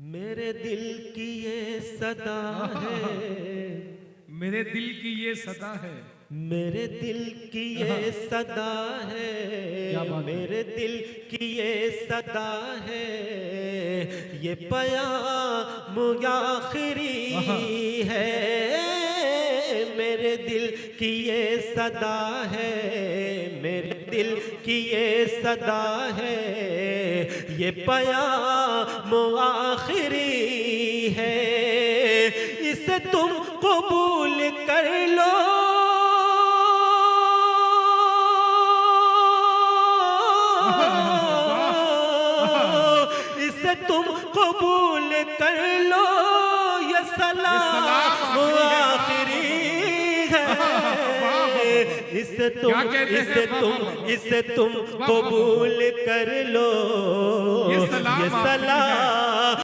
मेरे दिल की ये सदा है, मेरे दिल की ये सदा है, मेरे दिल की ये सदा है, क्या बात है? मेरे दिल की ये सदा है, ये पयाम आखिरी है, मेरे दिल की ये सदा है, मेरे दिल की ये सदा है, ये पयाम आखिरी है, इसे तुम कबूल कर लो, इसे तुम कबूल कर लो, ये सलाम आखिरी है, इसे तुम कबूल कर लो, ये सलाम